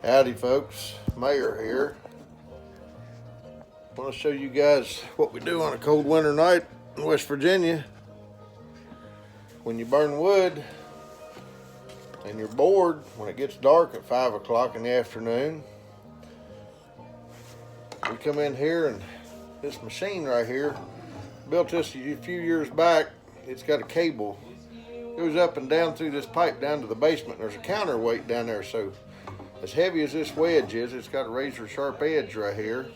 Howdy folks, Mayor here. I want to show you guys what we do on a cold winter night in West Virginia. When you burn wood and you're bored when it gets dark at 5 o'clock in the afternoon, we come in here and this machine right here, built this a few years back. It's got a cable, goes up and down through this pipe down to the basement. There's a counterweight down there, so as heavy as this wedge is, it's got a razor sharp edge right here.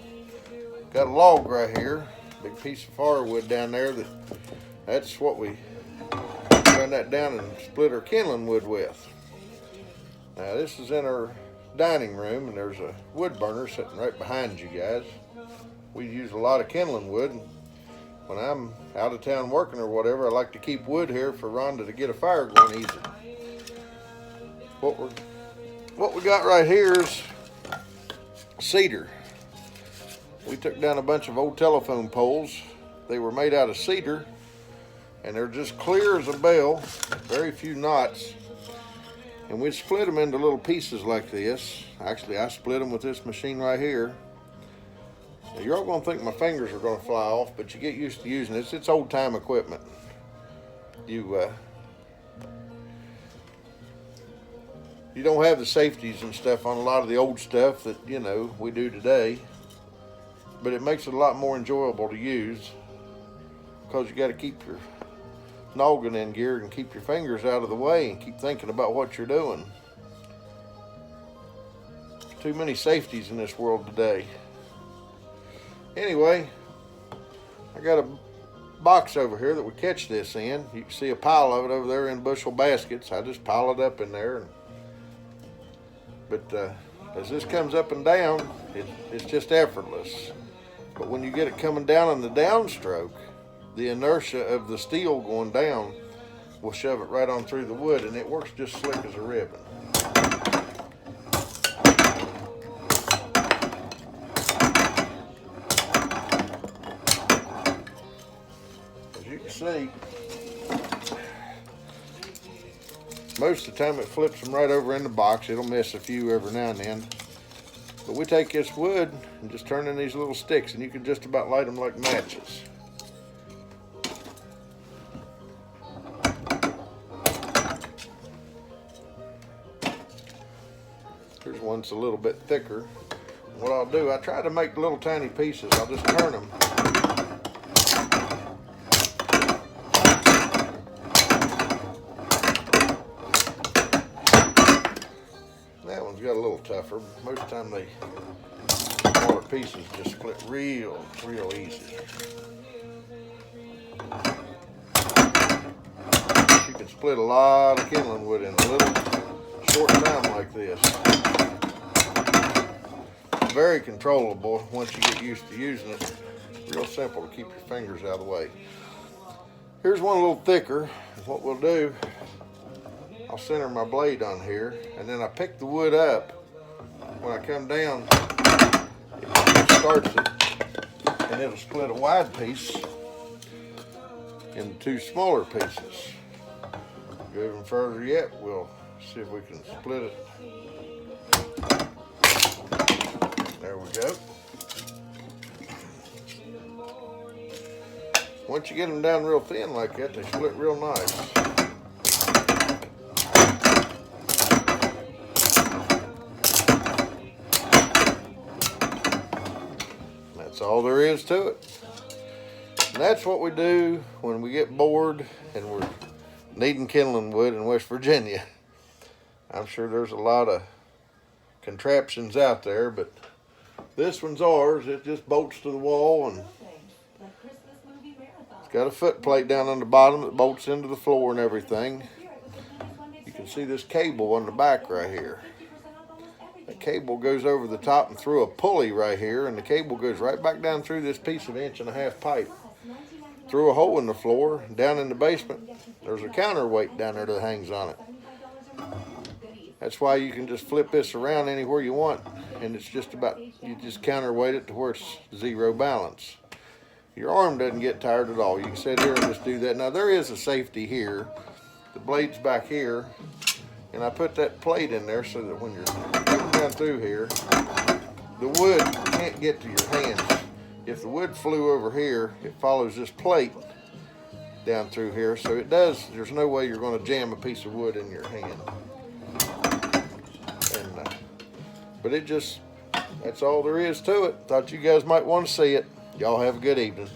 Got a log right here, big piece of firewood down there. That's what we run that down and split our kindling wood with. Now this is in our dining room, and there's a wood burner sitting right behind you guys. We use a lot of kindling wood. When I'm out of town working or whatever, I like to keep wood here for Rhonda to get a fire going easy. What we got right here is cedar. We took down a bunch of old telephone poles. They were made out of cedar, and they're just clear as a bell, very few knots. And we split them into little pieces like this. Actually, I split them with this machine right here. Now, you're all gonna think my fingers are gonna fly off, but you get used to using it. It's old time equipment. You don't have the safeties and stuff on a lot of the old stuff that, we do today. But it makes it a lot more enjoyable to use because you got to keep your noggin in gear and keep your fingers out of the way and keep thinking about what you're doing. There's too many safeties in this world today. Anyway, I got a box over here that we catch this in. You can see a pile of it over there in bushel baskets. I just pile it up in there. But as this comes up and down, it's just effortless. But when you get it coming down on the downstroke, the inertia of the steel going down will shove it right on through the wood, and it works just slick as a ribbon. As you can see, most of the time it flips them right over in the box. It'll miss a few every now and then. But we take this wood and just turn in these little sticks, and you can just about light them like matches. Here's one that's a little bit thicker. What I'll do, I try to make little tiny pieces. I'll just turn them. That one's got a little tougher. Most of the time, smaller pieces just split real easy. You can split a lot of kindling wood in a little short time like this. Very controllable once you get used to using it. Real simple to keep your fingers out of the way. Here's one a little thicker. What we'll do, I'll center my blade on here, and then I pick the wood up. When I come down, it starts it, and it'll split a wide piece into two smaller pieces. Go even further yet, we'll see if we can split it. There we go. Once you get them down real thin like that, they split real nice. That's all there is to it. And that's what we do when we get bored and we're needing kindling wood in West Virginia. I'm sure there's a lot of contraptions out there, but this one's ours. It just bolts to the wall, and it's got a foot plate down on the bottom that bolts into the floor and everything. You can see this cable on the back right here. The cable goes over the top and through a pulley right here, and the cable goes right back down through this piece of 1.5-inch pipe, through a hole in the floor. Down in the basement, there's a counterweight down there that hangs on it. That's why you can just flip this around anywhere you want, and it's just about, you just counterweight it to where it's zero balance. Your arm doesn't get tired at all. You can sit here and just do that. Now there is a safety here. The blade's back here, and I put that plate in there so that when you're coming down through here, the wood can't get to your hands. If the wood flew over here, it follows this plate down through here, so it does. There's no way you're going to jam a piece of wood in your hand. And but it just, that's all there is to it. Thought you guys might want to see it. Y'all have a good evening.